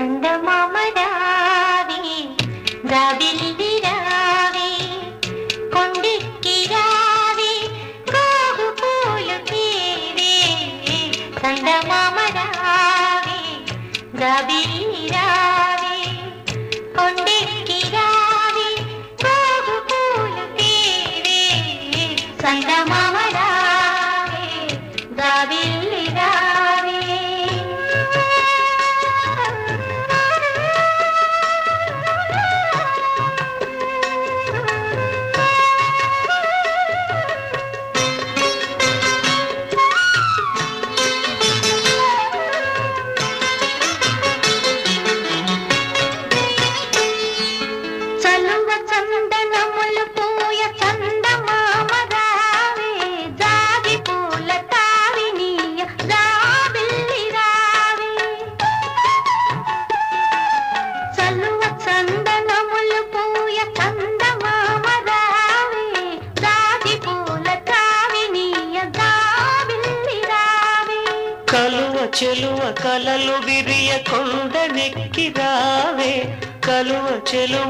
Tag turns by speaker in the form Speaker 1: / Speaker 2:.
Speaker 1: చందమామరావే జాబిల్లి రావే కొండెక్కి రావే గోగు పూలు తీరే చందమామరావే జాబిల్లి రావే కొండెక్కి రావే గోగు పూలు తీరే చందమామరావే జాబిల్లి రావే చందనములు పూయ చందమామరావే జాజి పూల తావినీయ జాబిల్లి రావే చలువ చందనములు పూయ చందమామరావే జాజి పూల తావినీయ జాబిల్లి రావే
Speaker 2: కలువ చెలువ కలలు విరియ కొండనెక్కి రావే కలువ చెలువ